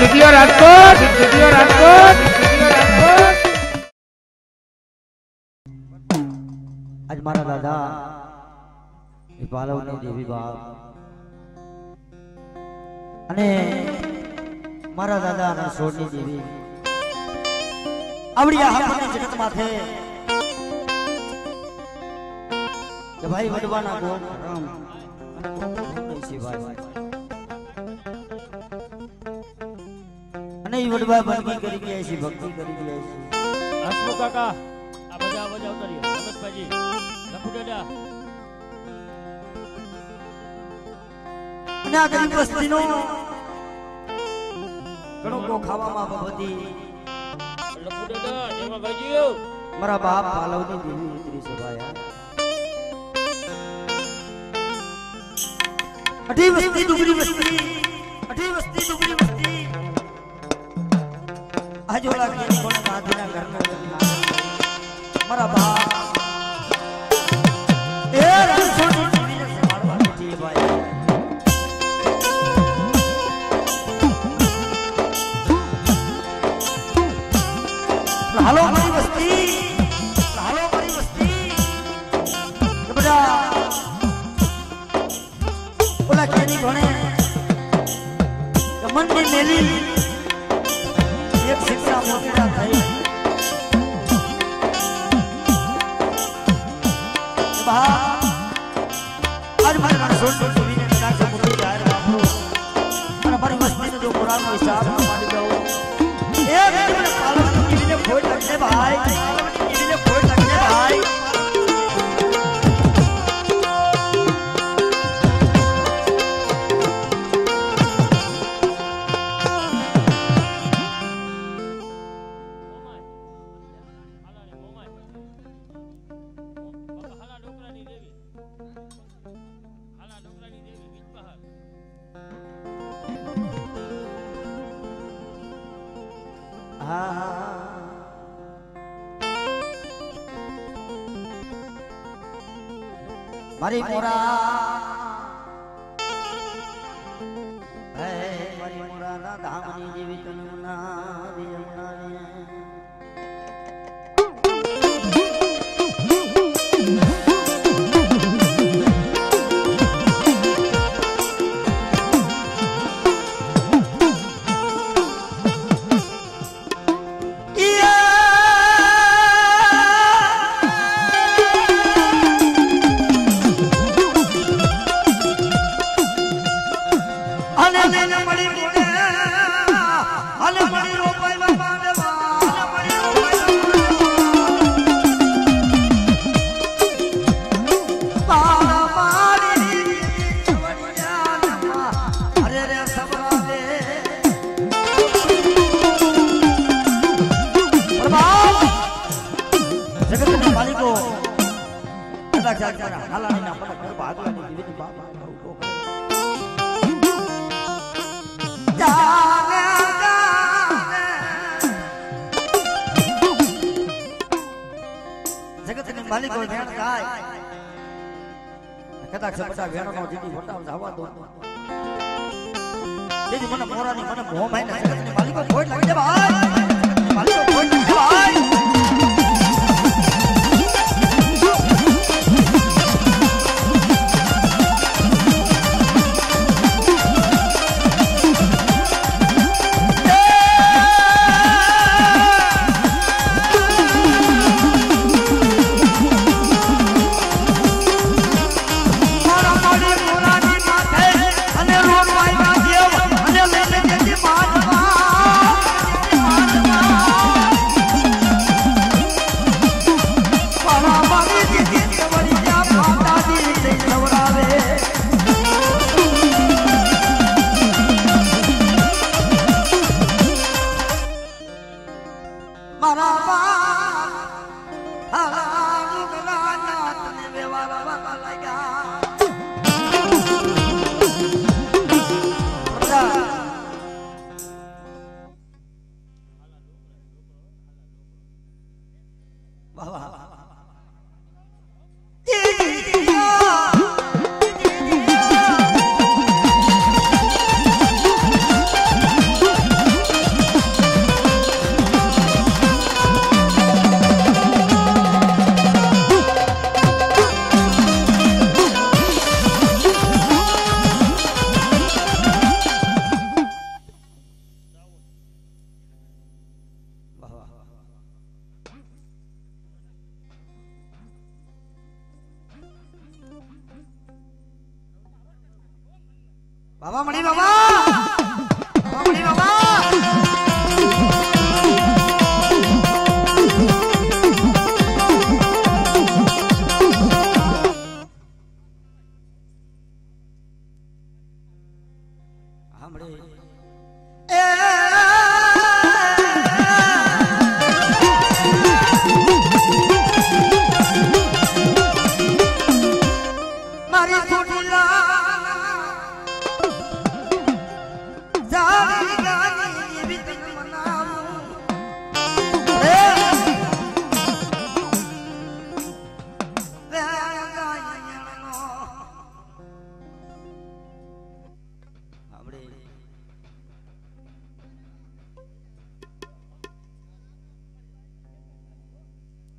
Video Rajkot video Rajkot video Rajkot. आज मारा दादा पालवनी देवी बाप अने मारा दादा ना सोनी देवी आवड़िया हमने जगत माथे के भाई वडवाना गो राम ऐसी बात अने ई वडवा बनगी करी गई ऐसी भक्ति करी गई ऐसी हसमुख काका आ बजा बजा उतरियो भगत भाईजी लखू दादा अने आ गरीब वस्ती नो घणो को खावा मा भगवती लखू दादा जेवा भाईजी मारा बाप पालवनी देवी उतरी सभाया अठी वस्ती दुबरी वस्ती अठी वस्ती दुबरी वस्ती आजोला के कोण गाधीना घर में मारा बाप ए रसोनी देवी ने संभाळवा बेटी भाई हालो मारी वस्ती बड़ा बोला केनी घणे मन में मेली एक शिक्षा मोटीरा थई बा आज मारे मन सोच सुनी ने ना से मुझे जाए बाबू और हमारी वस्ती में जो कुरान में हिसाब मानी जाओ एक दिन पालन की ने खोज लगने भाई की ने खोज लगने भाई मारी मोरा है मारी मोरा ना धामनी जीवी तनुना दियमुना मालिक को ध्यान गाय कदा से बड़ा भेणो नो दीदी वटा जावा दो दीदी मन मोरानी मन मोह में न मालिक को खोज लग जा भाई मालिक को खोज लग जा भाई બાબા મણી બાબા મણી બાબા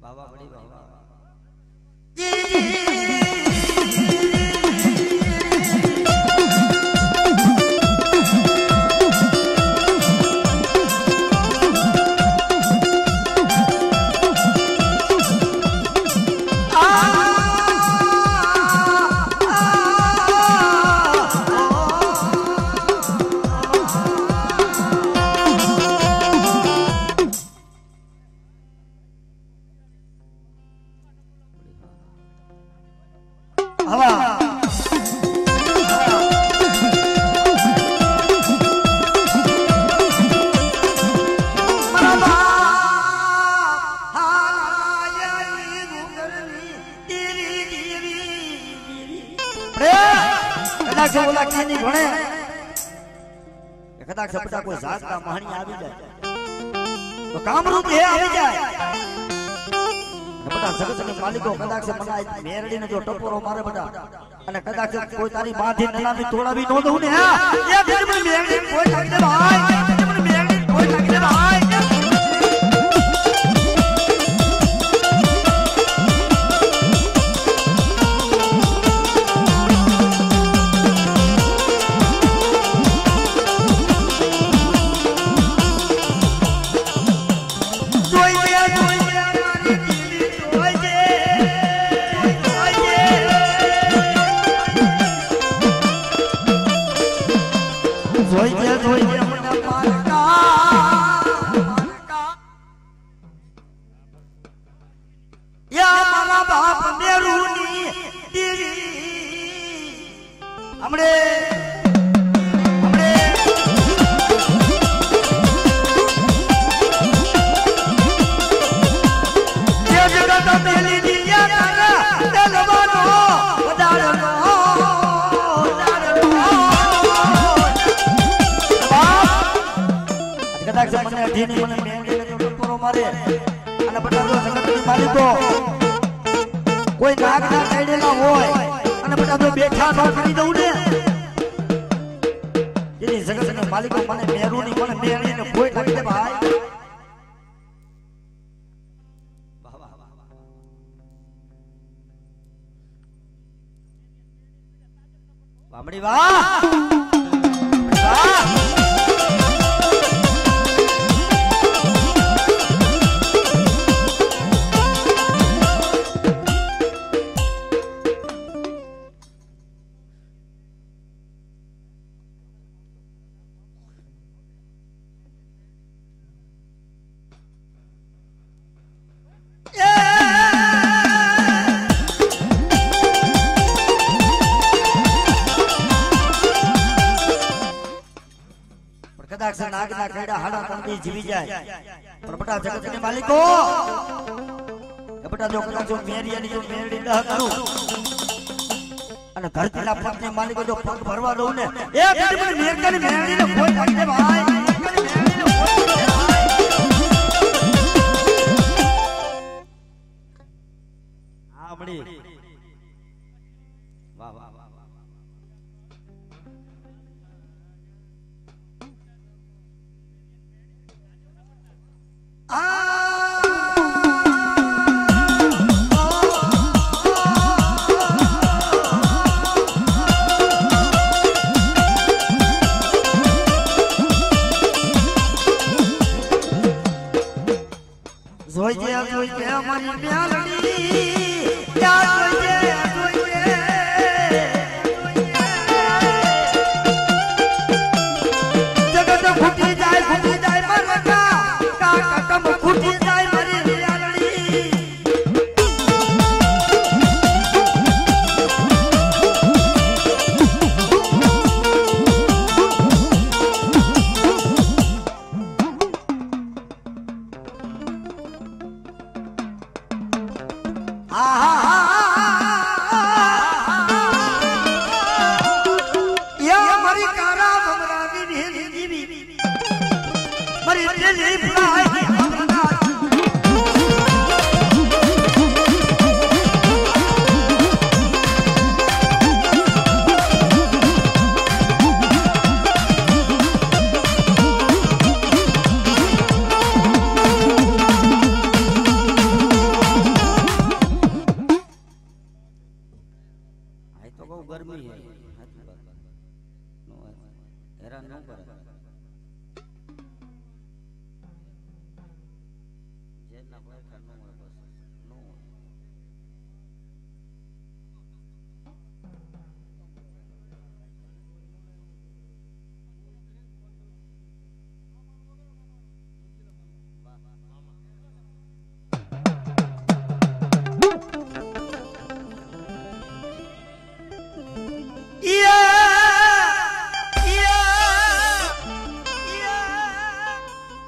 बाबा बड़ी बाबा कदाच सपटा कोई जात का महानी आवी जाए तो कामरूप है आवी जाए बटा जगत के मालिको कदाच से मना मेरडी ने जो टपोरो मारे बटा અને કદાચ કોઈ તારી બાંધી નલામી તોડાવી નો દઉં ને હા એ મને મેરડી કોઈ લાગી દે ભાઈ મને મેરડી કોઈ લાગી દે ભાઈ કોઈ નાગ ના કાઢેલા હોય અને બધા તો બેઠા ન કરી દઉં ને એની જગતના માલિકો મને મેરુની મને મેરીને કોઈ લાગી દે ભાઈ બામડી વાહ नाग ना कैडा हाड़ा तंदी जीवी जाए पर बटा जगत के मालिको बटा जो कदा जो मेरियानी जो मेरडी दह करू અને ધરતીના પગને માલિકો જો પગ ભરવા દઉં ને એ મને મેરડી મેરડીને કોઈ લાગી દે ભાઈ મેરડીને કોઈ લાગી દે ભાઈ આ બડી વાહ વાહ વાહ જોઈ અમારી બ્યાલડી ક્યાં જોઈએ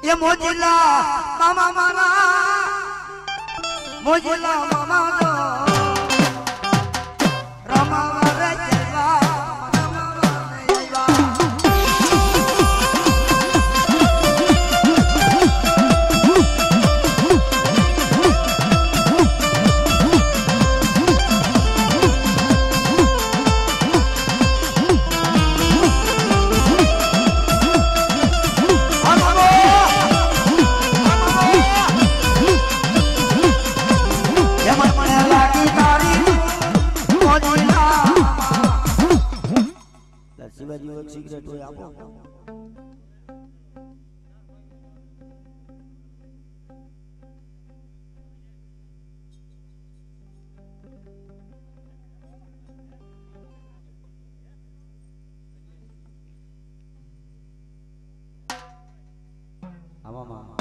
ये मोजिला मामा मामा मोजिला मामा दो रामा रे जलवा रामा रे जलवा सिगरेट हो आपो आमा मामा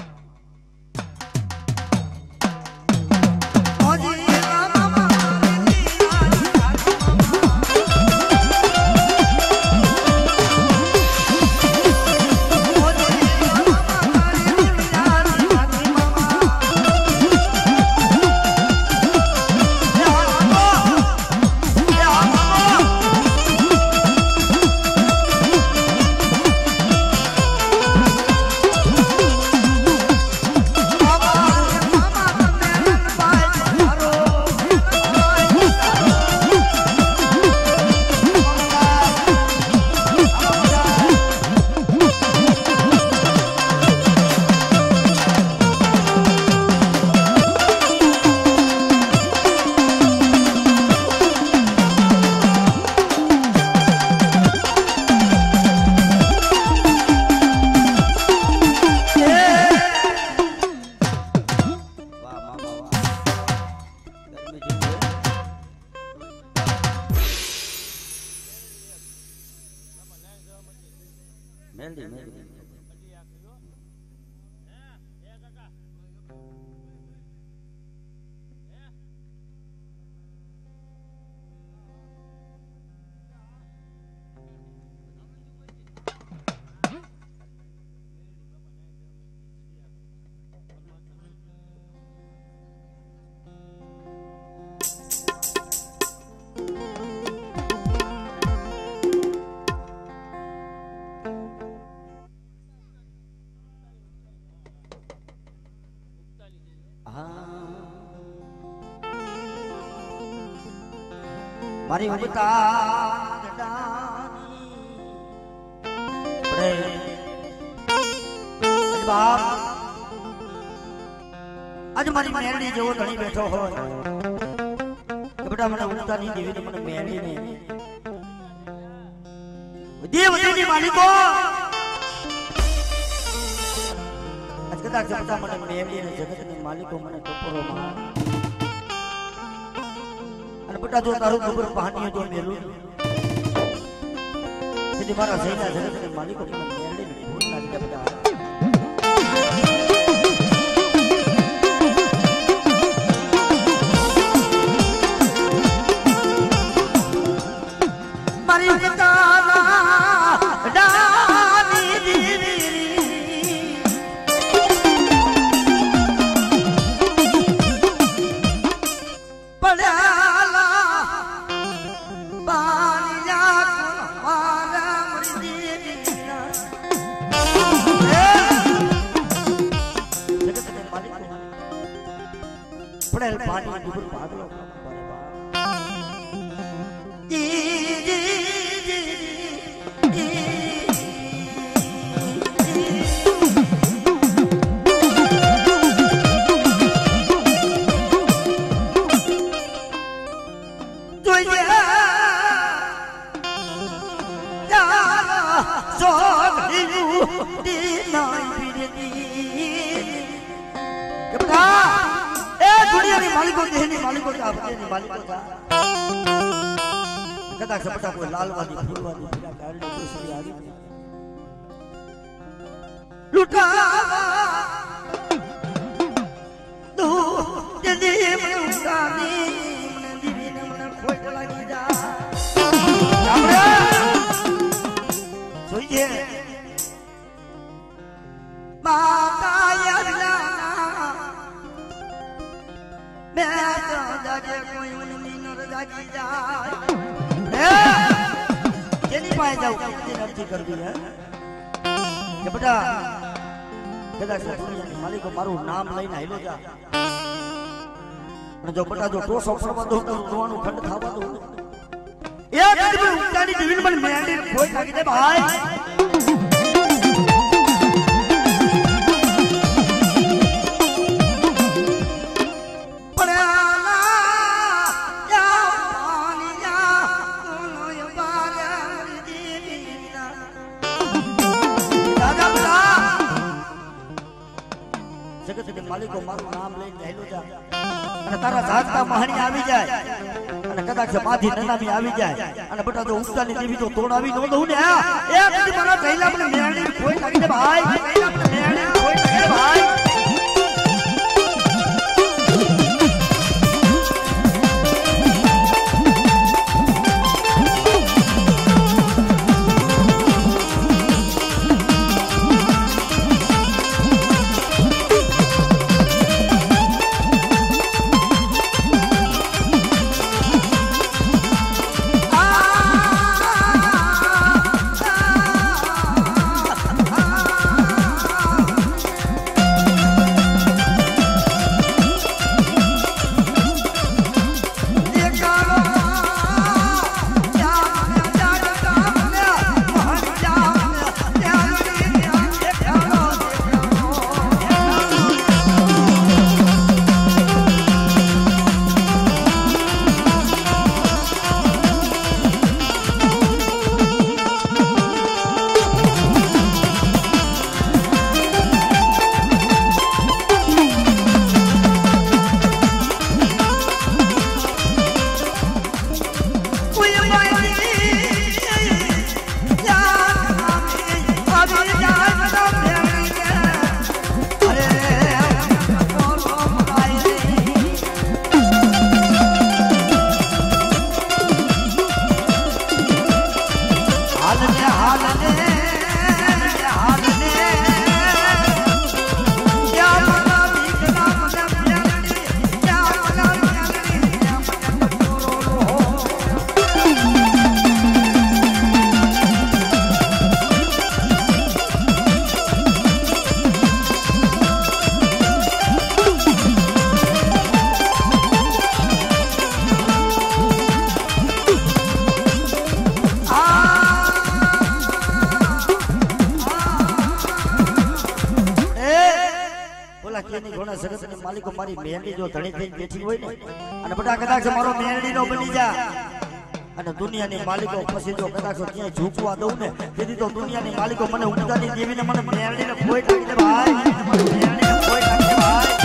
मेहंदी मेहंदी मारी उगता बाप आज मारी मेरड़ी जो धनी बैठो हो बेटा मैंने उगता नहीं देवी तो मैंने मेरड़ी ने देव देवी मालिको आज कदा जब मैंने मेरड़ी ने जगत ने मालिको मैंने टोपरो मार बेटा जो तारू खबर पहाड़ियों जो मेरू यदि मारा सही ना जगत के मालिक को मेरे लिए भूल ना दिया बेटा मारी बेटाना डानी दीदी पड़े पानी डूबर पागलो कदा सपटा कोई लालवादी फूलवादी बिना कारण दूसरी आ गई लुटावा तू जदी मन उसानी मन दीदी ने मन खोट लगी जा हमरा सोइए माता यारना मैं तो जाके कोई मन मीनर जागी जाए नहीं पाए जाओ कितनी नर्जी कर दी है कि बेटा कदा से दुनिया मालिक को मारू नाम લઈને આઈલો જા અને જો બેટા જો ટોસો પડવા દો તો રોવાનું ખંડ થાવા દો એક દિવસ ઉતાની જીવન પર મેંડી કોઈ લાગી દે ભાઈ मालिक को मारू नाम લઈને આઈલો જા અને તારા જાતના મહાણી આવી જાય અને કદાચ માથી નનામી આવી જાય અને બેટા જો ઉતાની દેવી તો તોડાવી ન દઉં ને એક દી મારા કઈલા મને મેણી કોઈ લાગી દે ભાઈ કઈલા મને મેણી કોઈ લાગી દે ભાઈ मालिक को मारी मेहंदी जो धणी थई बैठी होय ने અને બટા કદાચ મારો મેરડીનો બની જા અને દુનિયાની માલિકો પછી જો કદાચ ક્યાંય ઝૂકવા દઉં ને તેથી તો દુનિયાની માલિકો મને ઉડાની દેવીને મને મેરડીને કોઈ લાગી દે ભાઈ મેરડીને કોઈ લાગી દે ભાઈ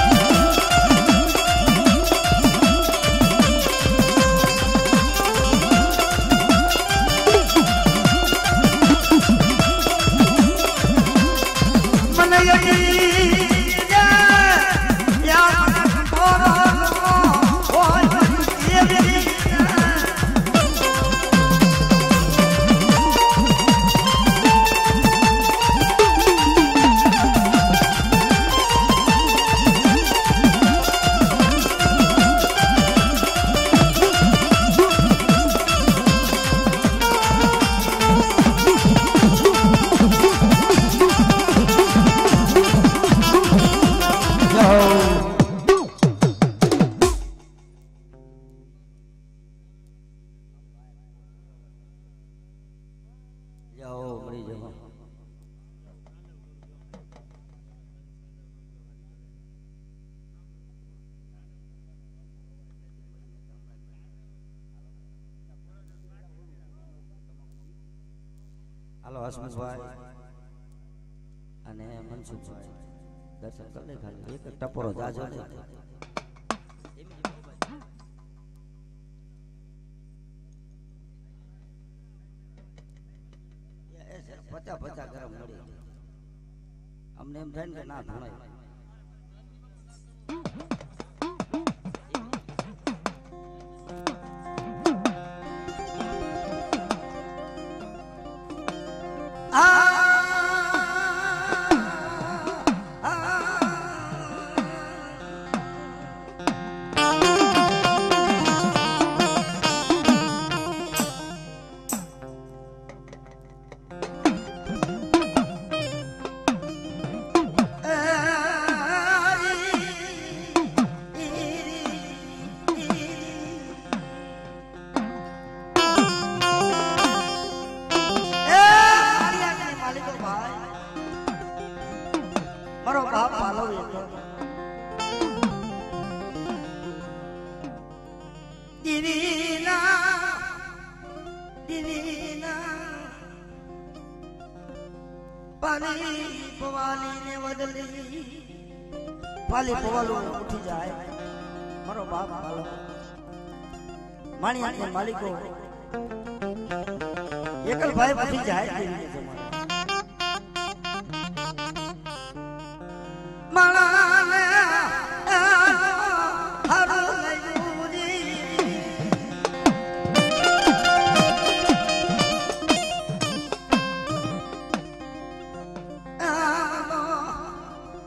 હાલો હસમુખભાઈ અને મનસુખભાઈ દર્શન કરી લે ખાલી એક ટપોરો જાજો ને 50 ગરમ મળી અમને એમ થાય કે ના ભણાય पाली पवालो उठी जाए मारो बाप पालो माणिया के मालिको एकल भाई उठी जाए माला ने हरो लयूरी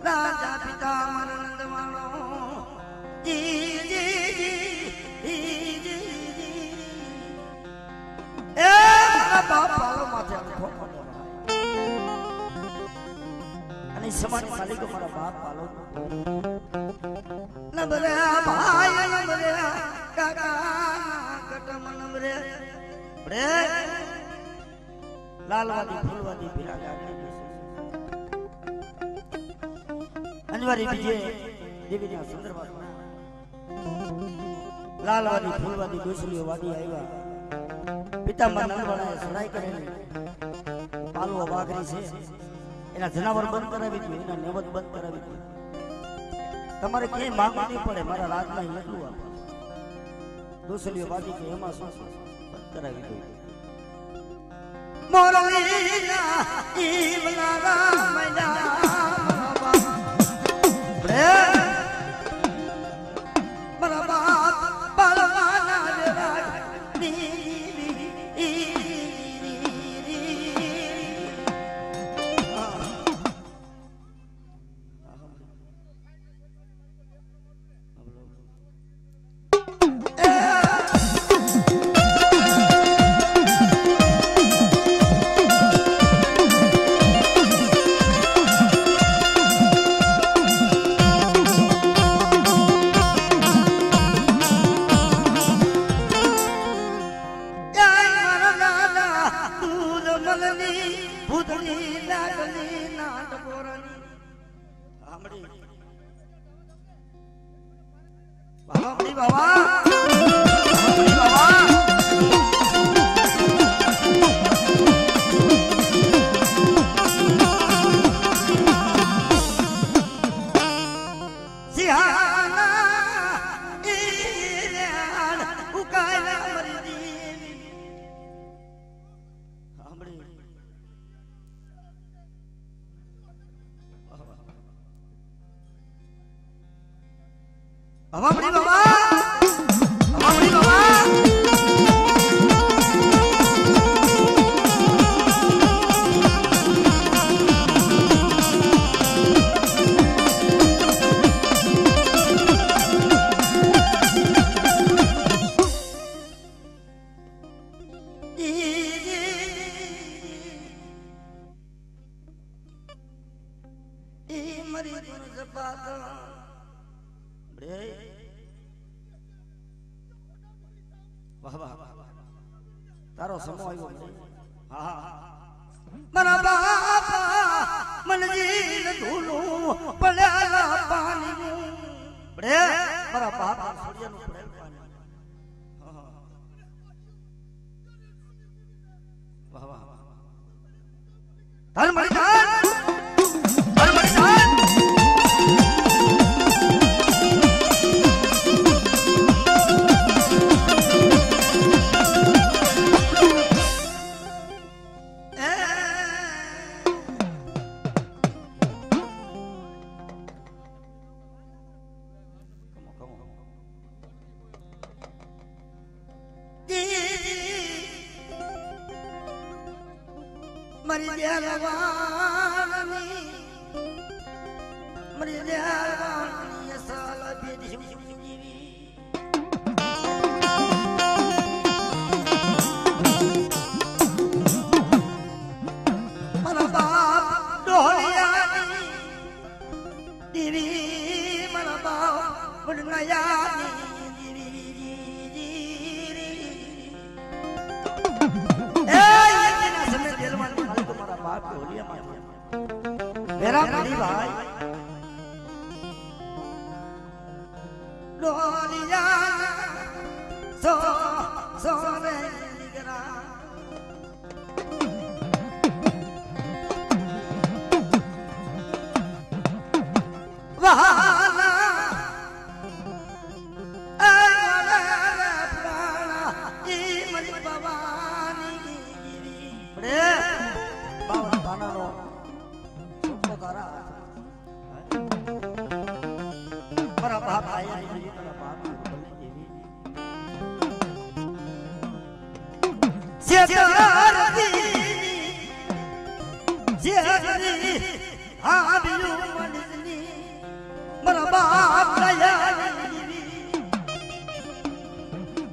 राजा पिता समाज मालिक हमारा बाप पालो नबरे भाई नबरे काका कटम नबरे बड़े लालवादी फूलवादी पीला गाड़ी अनिवार्य बीजे देवी ने सुंदर बात लालवादी फूलवादी गोसली वादी आईवा पिता मनन वाला सराय करेली पालो वागरी से एना जनावर बंद करावी दो एना नेवत बंद करावी दो તમારે કે માંગ નહીં પડે મારા રાજમાં એટલું આપો દોસલીઓ બાજી કે એમાં શું બંધ કરાવી દો મોરલીના ઈવલા રામલા મારા બાપ બળવાના રાની તારો સમો આવ્યો હા મારા બાપા મનજીલ ધૂલું પડ્યા પાણી બડે મારા બાપા સૂર્યનું પડેલ પાણી વાહ વાહ धर्म जान धर्म जान मरी जलवानी मरी जलवानी साला बेदी जीवी मरा बाप डोलिया दीवी मरा बाप बुढ़नया मेरा बड़ी भाई डोलिया सो सो रे निगरा वहाना अरे प्राणा ई मरी भवानी बड़े बाबा बाना रो मेरा बाप आया नहीं मेरा बाप बोलने देवी सेहरी हाँ बिलू मनिसनी मेरा बाप आया नहीं देवी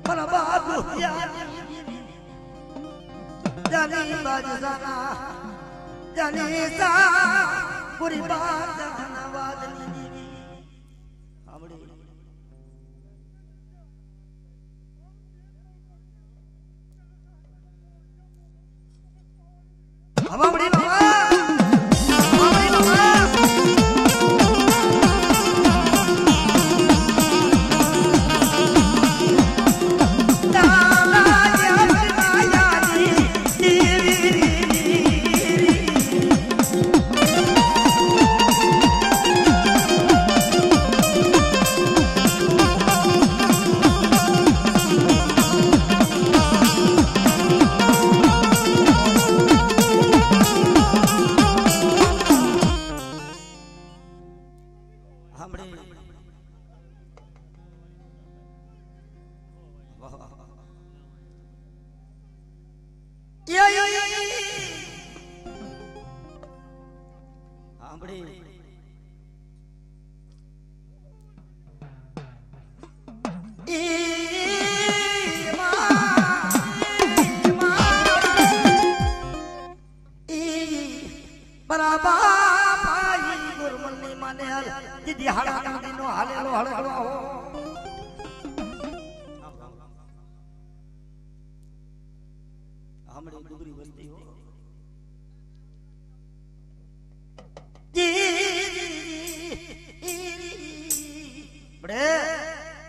मेरा बाप आया जानी बाजना जानी सा पूरी बात धन्यवाद दीदी हमड़ी हमड़ी बाबा हमड़ी बाबा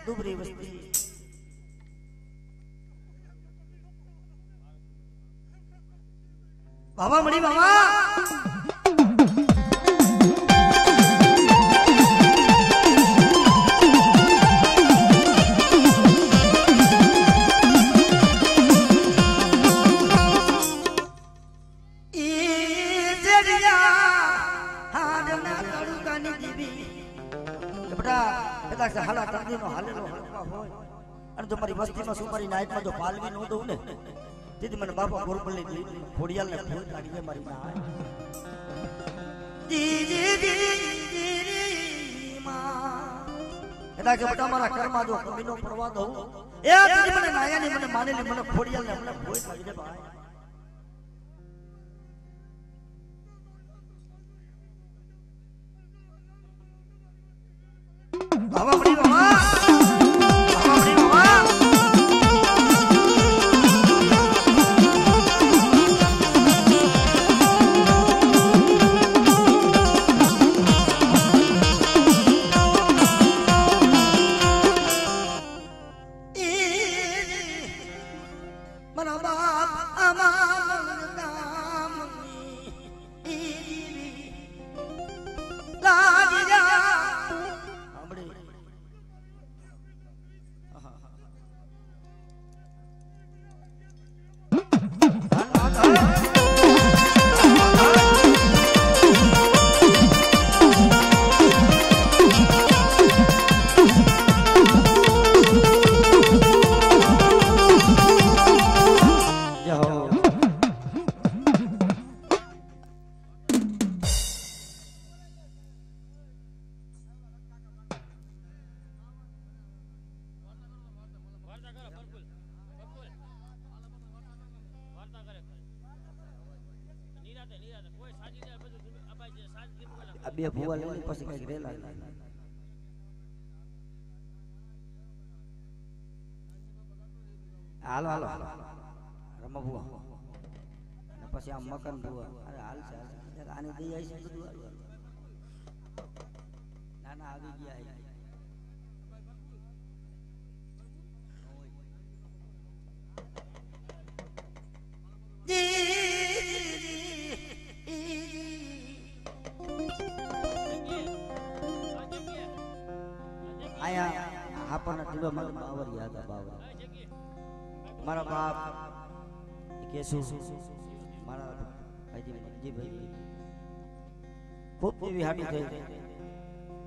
दुबरी बस्ती बाबा मणि बाबा हाला तंदी नो हाले नो हलवा होय अन जो मारी बस्ती में सुमारी नाइट में जो पालवी नो दो ने तीदी मन बापा गोरपल्ली दी खोड़ियाल ने फूल काढ़ी में मारी ना जी जी जी जी मां एदा के बटा मारा कर्मा जो कमीनो परवा दो ए तीदी मन नाया ने मन माने ने मन खोड़ियाल ने मन फूल काढ़ी दे भाई बाबा बड़ी बाबा बाबा बड़ी बाबा मना बाप अमा આ બે ભૂવા લઈને પછી કઈક રેલા હાલો હાલો રમા ભૂવા અને પછી આ મકન ભૂવા અરે હાલ છે આને દઈ આવી છે બધું હાલ ના ના આવી ગયા આપણને ટીબા બાવર યાદ આ બાવર મારા બાપ કેસુ મારા ભાઈજી મનજીભાઈ ખૂબ એવી હાડી થઈ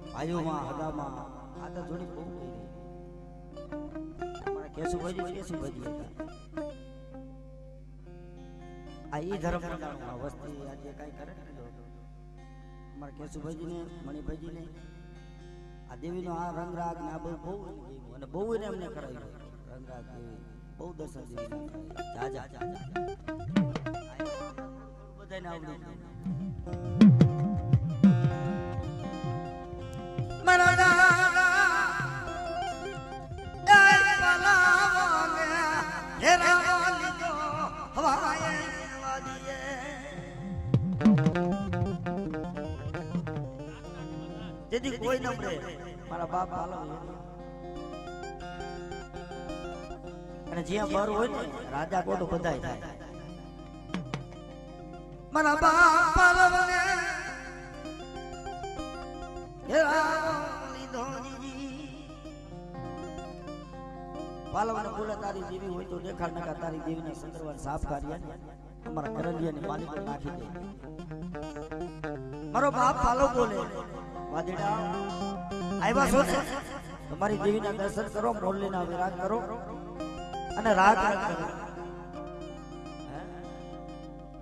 ભાઈઓમાં હગામાં આ તો જોડી બહુ થઈ રહી મારા કેશુભાઈ હતા આ ઈ ધર્મ વસ્તી આજે કઈ કરે ને અમારા કેશુભાઈજીને મણિભાઈજીને આ દેવીનો આ રંગરાગ ને આ બહુ અને બહુ એને અમને કરાવ્યું રંગરાગ દેવી બહુ દર્શન દેવી જા જા બધાને આવડી જેથી કોઈ ન મળે મારા બાપ હાલો અને જ્યાં બર હોય ને રાજા કોટો બધાય થાય મારા બાપ હાલો ને પાલવને બોલે તારી દેવી હોય તો દેખાડ નકા તારી દેવીને સંદર્ભ સાફ કાર્યા અમારા કરંડિયાની માલિકો નાખી દે મારો બાપ પાલવ બોલે વાદીડા આવ્યા છો ને તમારી દેવીના દર્શન કરો મોરલીના વિરાગ કરો અને રાગ કરો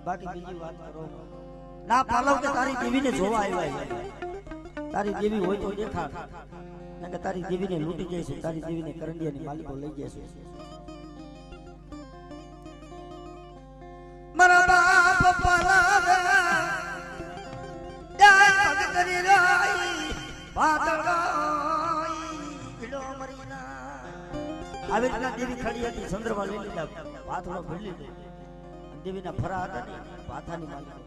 બાકી બીજી વાત કરો ના પાલવ કે તારી દેવીને જોવા આવ્યા તારી દેવી હોય તો દેખાડ નકે તારી દેવીને લૂંટી જાય છે તારી દેવીને કરંડિયાની માલિકો લઈ જાય છે મારા બાપ પાલાવે જાય પગ કરી રાઈ પાતળાઈ ભીડો મરીના આવી રીતના દેવી ખડી હતી ચંદ્રમા લઈ લીધા પાથડો ભરી લીધો દેવીના ફરા હતા ને પાથાની માલિકો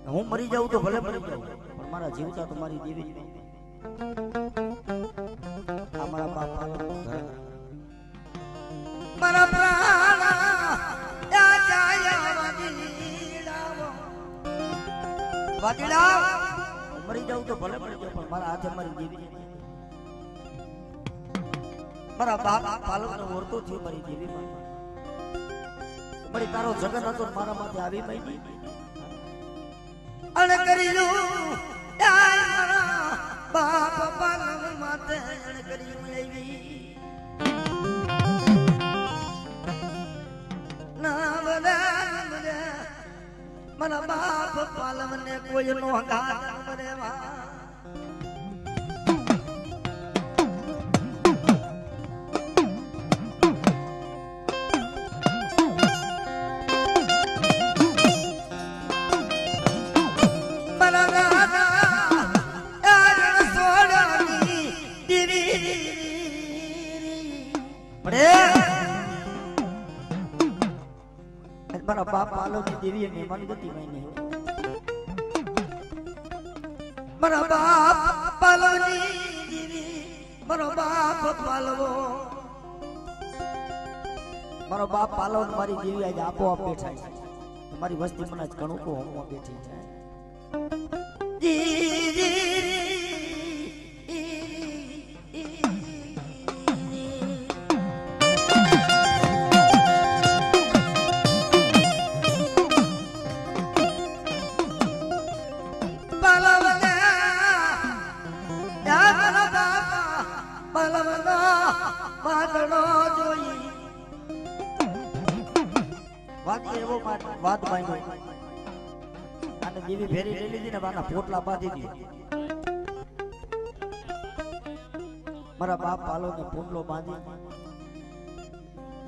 હું મરી જાઉં તો ભલે મરી જાઉં પણ મારા જીવતા તો મારી દેવી આ મારા બાપા મારા પ્રાણ વાદીડા મરી જાઉં તો ભલે મરી જાઉં પણ મારા હાથે મારી દેવી મારા બાપ પાલવનો ઓરતો થયો મારી દેવી મારી તારો જગન હતો મારા માથે આવી મળી અણ કરી લો મારા બાપ પાલવ માથે અણ કરી લેવી નામ દે મારા બાપ પાલવ ને કોઈ નો ઘાટ મરેવા મારા બાપ પાલવની દેવી મહેમાન ગતિ મહિને મારા બાપ પાલવની દેવી મારો બાપ પાલવો મારો બાપ પાલવ મારી દેવી આજે આપોઆપ બેઠા છે મારી વસ્તી મને જ ઘણું કો હોમમાં બેઠી છે વાત માન્યો અને દેવી ફેરી લઈ લીધી ને બાના પોટલા બાંધી દીધી મારા બાપ પાલો ને પૂંડલો બાંધી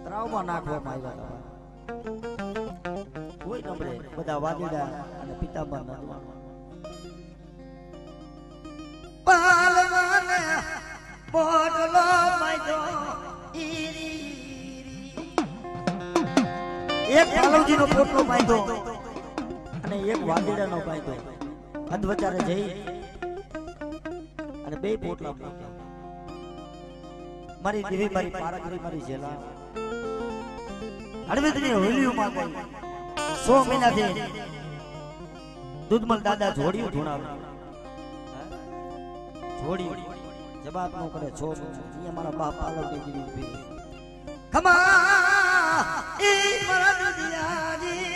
તળાવમાં નાખવામાં આવ્યા હતા કોઈ નબળે બધા વાદીડા અને પિતાંબર નદવા પાલવાને પોટલો બાંધ્યો એક પાલવજીનો પોટલો બાંધ્યો અને એક વાદીડાનો બાંધ્યો અધવચારે જઈ અને બે પોટલા બાંધ્યા મારી દેવી મારી પારકરી મારી જેલા હળવેદની હોલીઓમાં ગઈ 100 મહિનાથી દૂધમલ દાદા જોડિયું ધૂણાવે જોડિયું જવાબ નો કરે 6 અહીંયા મારા બાપ પાલવની દેવી ઉભી ખમા એ મારા દુનિયાની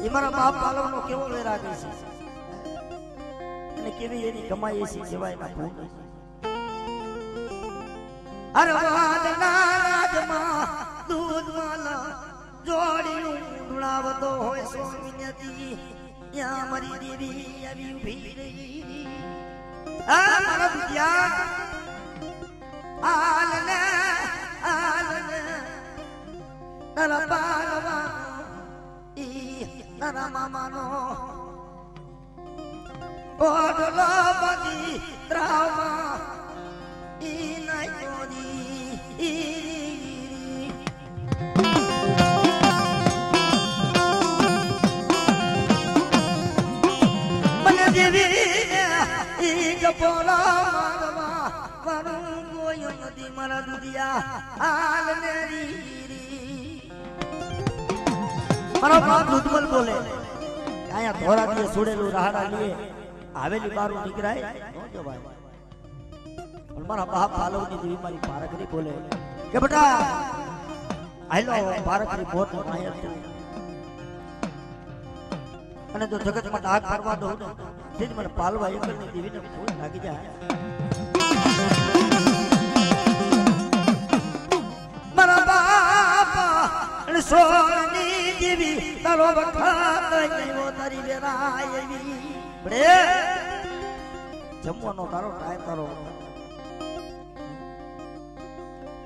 એ મારા બાપ પાલવનો કેવો વેરાગ છે અને કેવી એની કમાઈ છે જેવાય ના ભૂલ અરવાદના રાજમાં દૂધમાલા જોડિયું ધૂણાવતો હોય સ્વામીનતી ત્યાં મારી દેવી આવી ઉભી રહી આ મારા દુનિયા આલને નરા પાલવા ઈ નરા મામાનો ઓડલો બધી ત્રાવમાં ઈ નાઈકોની મને દેવી ઈ ગપોલા મારવા વરું કોઈ નથી મારા દુનિયા આલને મારો બાપ દૂધમલ બોલે અહીંયા ધોરા দিয়ে સુડેલું રાહડા લીએ આવેલી બારું નીકળાય નો જવાય પણ મારા બાપ પાલવની દેવી મારી પારકરી બોલે કે બેટા આયલો પારકરી બોત માયા અને જો જગતમાં ડાક કરવા દઉં ને તે જ મને પાલવા એકલની દેવીને ફૂલ લાગી જાય મારા બાપ અને સોની દેવી તારો વખત ગયો તારી વેરાય એવી બડે જમવાનો તારો ટાઈમ તારો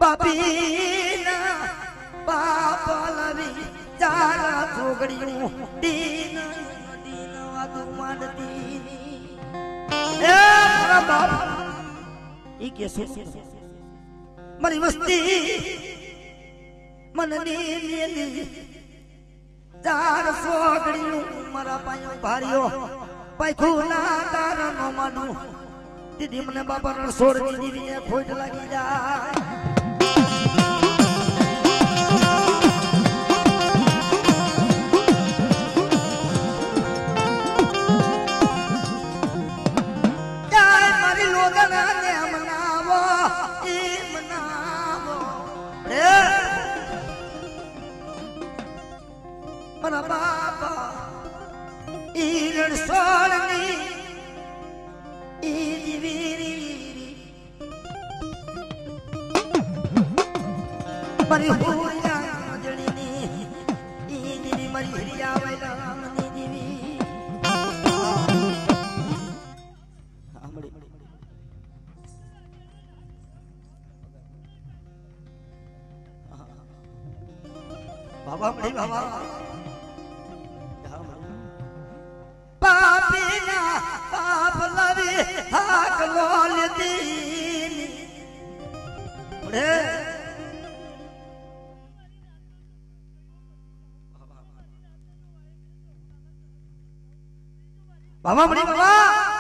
પાપીના પાપ લવી ચારા છોકડીયું દીન દીન વાતું માંડતી એ મારા બાપ ઈ કે શું મારી વસ્તી મનની મેલી ચાર છોકડીયું મારા પાયો ભાર્યો પાખુના તારનો માનું દીદી મને બાપા રણછોડની દીવીને ખોટ લાગી જાય મારા બાપા ઈ રણછોડની ઈ દીવી મારી હુરિયા જણીની ઈ દીવી મારી હિરિયા વૈલાની દીવી આમડી બાબા મળી બાબા પાપીના પાપ લવી હાક લો લીધી રે બાબા મળી બાબા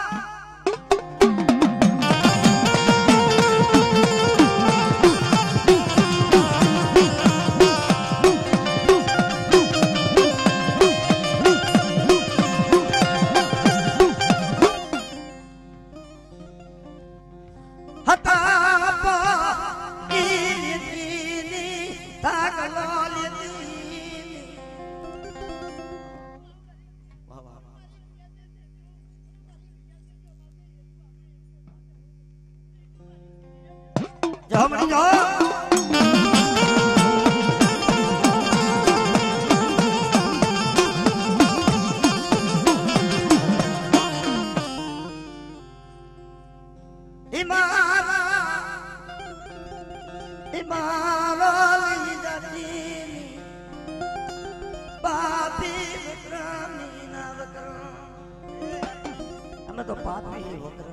तो पाप में ही होकर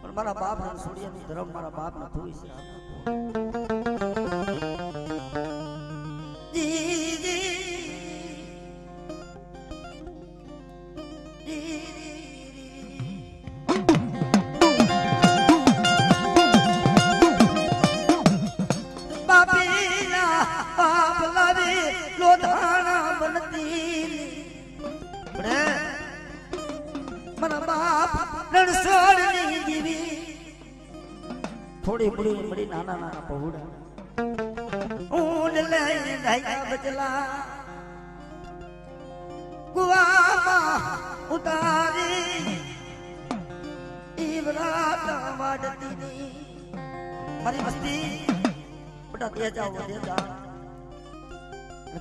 पर मारा बाप रણછોડિયા નું ધર્મ મારા બાપ ના થયું છે थोड़ी बुरी बड़ी नाना नाना पहुड़ा ऊन ले ढाया बचला गुआमा उतारी इवरात वाडती नी मारी मस्ती बटा दे जाओ दे जा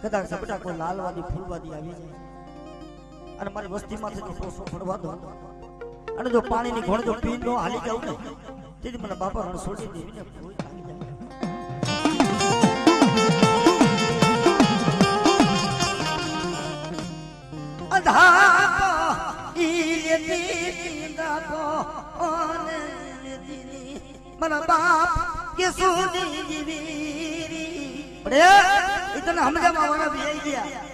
कदा से बटा कोई लालवादी फूलवादी आवी जाए અને મારી વસ્તી માંથી જો પોસો પડવા દો અને જો પાણીની ઘોણ જો પી નો હાલી જાવ ને તેથી મને બાપા રણછોડી દેવીને કોઈ આવી જાય અધાકો ઈયતી દાકો ઓને દીની મના બાપ કે સુની જીવીરી બડે ઇતના સમજા માવાના ભી આવી ગયા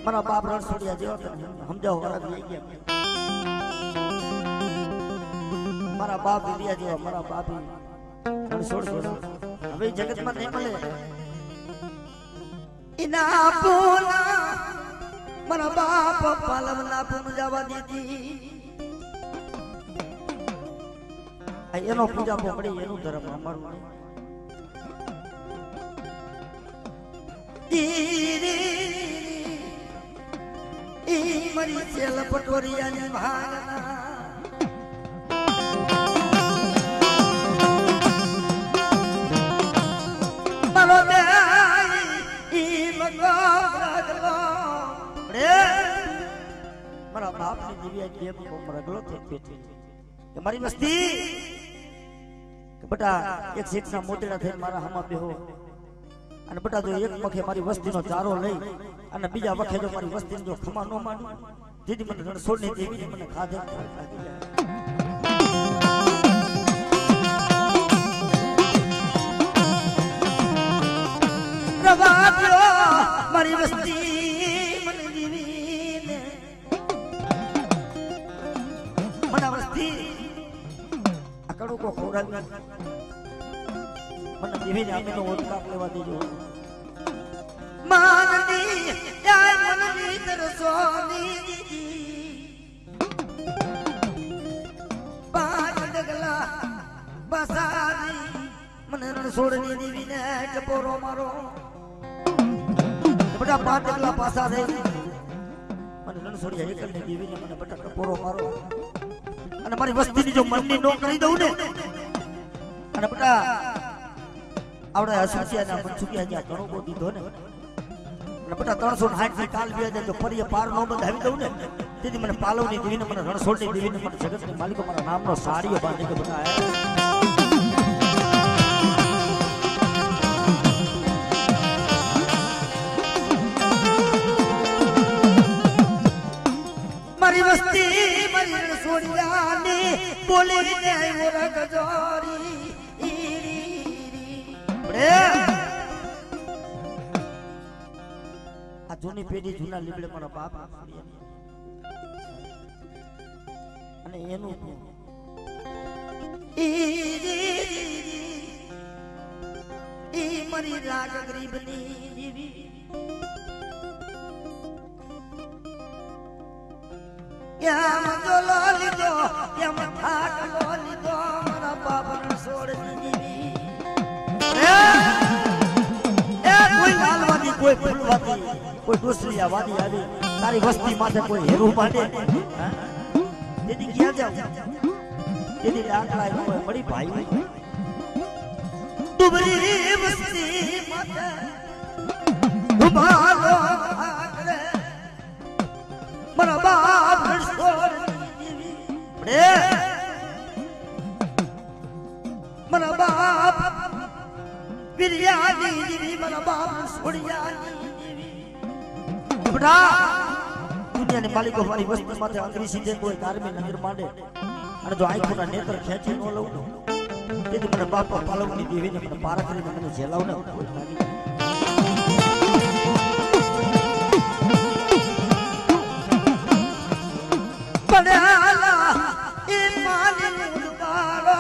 મારા બાપ રણછોડિયા જેવા સમજાવ વાળા ભી આવી ગયા મારા બાપ વિદ્યા જેવા મારા બાપ રણછોડ જેવા હવે જગત માં નહીં મળે ઇના પોના મારા બાપ પાલવ ના પૂન જવા દીધી એનો પૂજા પકડી એનું ધર્મ અમારું मरी चल पटोरिया ने भागना मरो दे ई लगो रगलो रे मारा बाप ने दिव्या देव को रगलो थे पेटी के मारी मस्ती के बेटा एक सीट ना मोतेड़ा थे मारा हमा बेहो અને બટા જો એક વખે મારી વસ્તીનો ચારો લઈ અને બીજા વખે જો મારી વસ્તીનો જો ખમા નો માંડું દીદી મને રણછોડની દેવીને મને ખાધે રવાજો મારી વસ્તી મને દેવીને મને વસ્તી આકડો કો ખોરાવી મને દેવીને આમેનો ઓટકાપ લેવા દેજો માનની યાર મનની તરસોની પાંચ ડગલા બસારી મને રણછોડની દેવીને ટપોરો મારો બટા પાંચ ડગલા પાસા દે મને રણછોડિયા એકલની દેવીને મને બટા ટપોરો મારો અને મારી વસ્તીની જો મનની નો કરી દઉં ને અને બટા આવડે હસુસિયા ના મનસુકિયા જ્યાં ઘણો બહુ દીધો ને અને બટા 360 ની કાલ બી જો ફરી પાર નો બંધાવી દઉં ને તેથી મને પાલવની દેવીને મને રણછોડની દેવીને મને જગતની માલિકો મારા નામનો સાડીઓ બાંધી કે બનાયા મારી વસ્તી મારી રણછોડિયાની બોલીને આવ્યો રગજોરી આ જૂની પેઢી જૂના લીબડે મારા બાપ અને એનું ઈ મરી રાગ ગરીબની જીવી યામ જો લો લીધો યામ થાક લો લીધો મારા બાપ રણછોડની જીવી कोई लालवादी कोई फूलवादी कोई दूसरी आवादी आवी तारी वस्ती माथे कोई हेरू मांडे यदि किया जाओ यदि लाकड़ा कोई बड़ी भाई दुबरी वस्ती माथे उबालो आगरे मरा बाप रणछोड़नी बड़े मरा बाप बिरयानी जीवी मना बाप छोड़िया जीवी बड़ा दुनिया ने માલિકો મારી વસ્તી માથે અંગ્રેજી સીધે કોઈ ધાર્મિક નજર માંડે અને જો આંખોના નેત્ર ખેંચી ન લઉં તેથી મને બાપા પાલવની દેવીને મને પારખરીને મને જેલાવને કોઈ લાગી પડ્યા એ માલી ઉતારો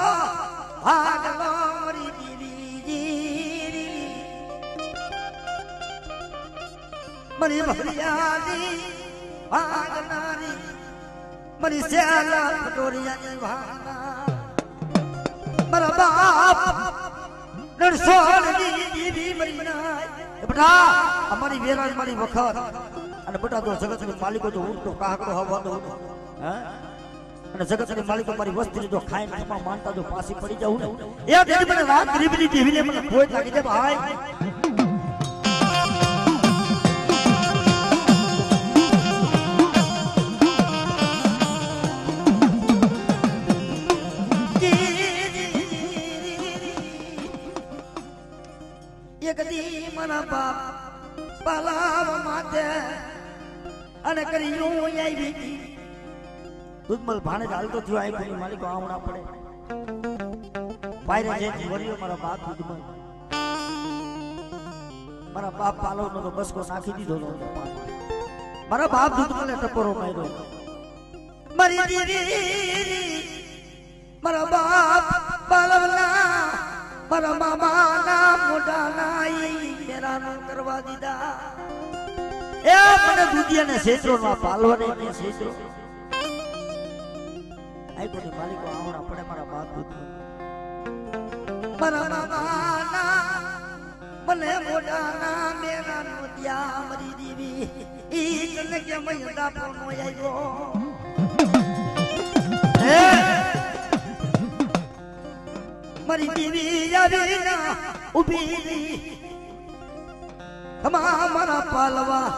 ભાગલો મરી દેવીજી મરી ભરિયાની ભાગનારી મરી શ્યાલા પટોરિયાની ભાગના મારા બાપ નરસોડની દેવી મરી નાય બેટા અમારી વેરાજ મારી વખત અને બેટા તો જગતની માલિકો તો ઊંટો કાકડો હવાનો હા અને જગતની માલિકો મારી વસ્તીને જો ખાઈને તમા માનતા જો પાછી પડી જાઉં ને એ દેવી મને રાત ગરીબની દેવીને મને કોઈ લાગી દે ભાઈ એક દી મારા બાપ પાલાવ માથે અને કર્યું આવી દૂધમલ ભાણે હાલતો થયો આઈ માલિકો આવણા પડે પાયરે જે વરિયો મારા બાપ દૂધમલ મારા બાપ પાલવ નો તો બસકો નાખી દીધો મારા બાપ દૂધમલે ટપોરો માર્યો મારી દેવી મારા બાપ પાલવના મારા મામાના મોઢા નાઈ મેરાનો કરવા દીધા એ મને દુધિયાને ક્ષેત્રો ના પાલવાને ને ક્ષેત્રો આઈ કોની માલિકો આવણા પડે મારા બાપ દૂધ મારા મામાના મને મોઢા ના મેરાનો ત્યાં મરી દેવી ઈ તને કે મયદા પોનો આવ્યો મારી દેવી આવી ના ઉભી તમા મારા પાલવા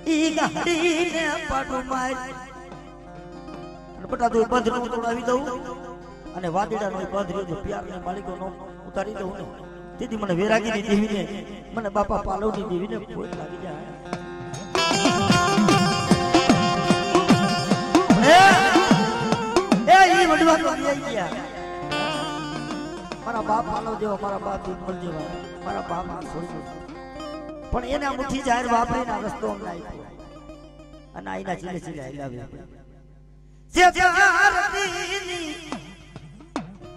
ઈ ગાડીને પાટો માર અને બટા તો બંધનો તોડાવી દઉં અને વાદીડાનો બંધ રહ્યો પ્યારને માલિકોનો ઉતારી દઉં ને તેથી મને વેરાગીની દેવીને મને બાપા પાલવની દેવીને કોઈ લાગી જાય એ ઈ વડવા તો આવી ગયા મારા બાપ પાલવ જેવા મારા બાપ દૂધમલ જેવા મારા બાપ છોડી પણ એને મુઠ્ઠી જાહેર વાપરીને રસ્તો અમને આપ્યો અને આઈના ચીલે ચીલે હલાવ્યા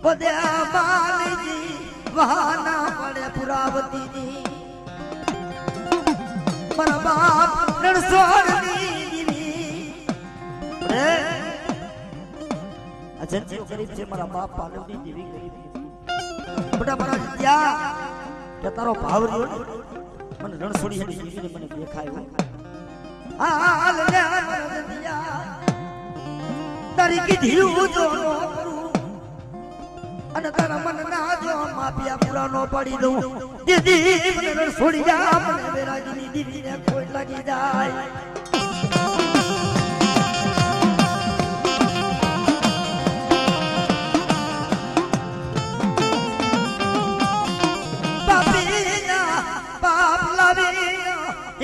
બધ્યા માલજી વહાના પડે પુરાવતીની મારા બાપ નરસોડની રે અજંતીઓ ગરીબ છે મારા બાપ પાલવની દેવી ગરીબ બેટા મારા ત્યાં કે તારો ભાવ રહ્યો ને મને રણછોડી હડી જીવીને મને દેખાયો હાલ લે મરદિયા તારી કીધી જો અને તારા મન ના જો માફિયા પૂરા નો પાડી દઉં દીદી મને રણછોડી જા મને વેરાગીની દીદીને કોઈ લાગી જાય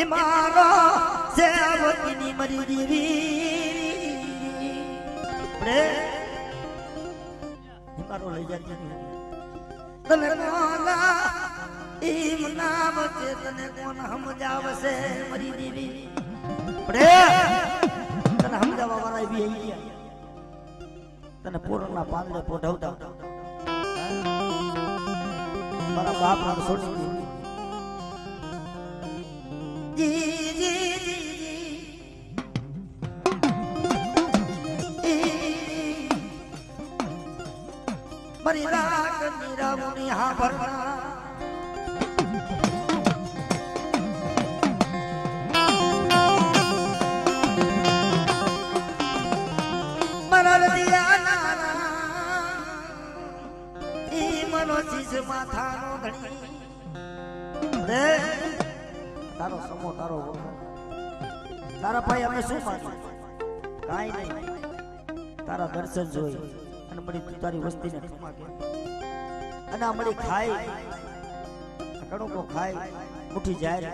મારો સેવકની મરી દેવી રે મારો લઈ જતી તને કોના ઈમ નામ છે તને કોણ સમજાવશે મરી દેવી રે તને સમજાવવા વાળા આવી ગયા તને પૂર્ણના પાંદડે પોઢવતા મારા બાપ નામ છોડી मरी राग मीरा मुनि हाँ भरना मरल दिया नाना ई मनो चीज माथा नो घड़ी रे तारो समो तारो तारा भाई हमें શું માની કાઈ નહીં તારા દર્શન જોઈ અને મળી તું તારી વસ્તીને ખમા કે અને આ મળી ખાઈ ઘણો કો ખાઈ ઉઠી જાય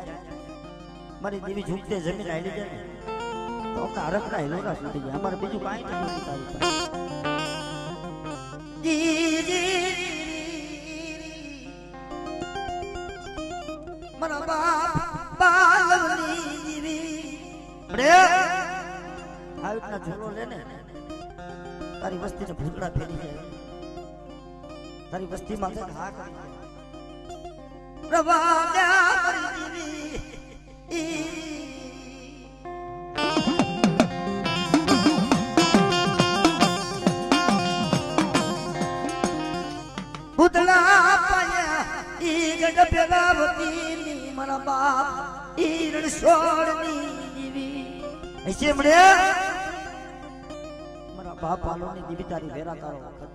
મારી દેવી ઝૂકતે જમીન હાલી જાય તો અમને હરખના હિલોરા છૂટી જાય અમારે બીજું કાંઈ નથી તારી પાસે મારા બાપ બાલવની જીવી રે આ રીતના ઝૂલો લે ને તારી વસ્તીને ભૂતડા ફેરી જાય તારી વસ્તીમાં કઈક હા કરી જાય પ્રવાદ્યા મારી જીવી ભૂતડા પાયા ઈ ગડ પેલાવતીની મારા બાપ ઈ રણછોડની જીવી ऐसे મળે મારા બાપ પાલોની જીવી તારી વેરા તારો વખત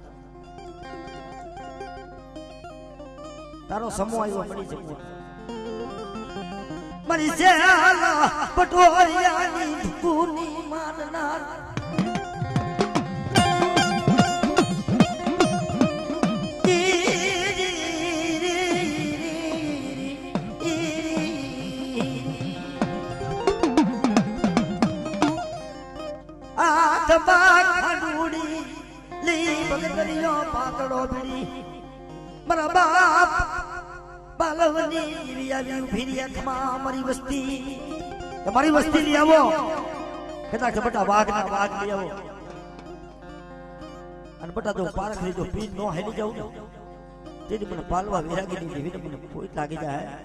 તારો સમૂહ આવ્યો મળી જમો મરી જેલા પટોરિયાની પૂની માનનાર ખંડુડી લી બગદરિયો પાતળો બીડી મારા બાપ બાલવની જીવી આવી ઉભી આંખમાં મારી વસ્તી લઈ આવો કદાચ બટા વાઘના વાઘ લઈ આવો અને બટા જો પારખ લઈ જો પીન નો હેલી જાવ ને તેથી મને પાલવા વિરાગીની જીવીને મને કોઈ લાગી જાય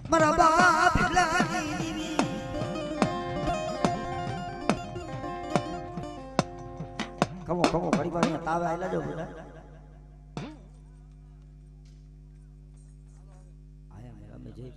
મારા બાપ લાગી દીવી કમો ઘડી વાર અહીંયા તાવે આયલા જો બધા આયા મેરા મે જઈ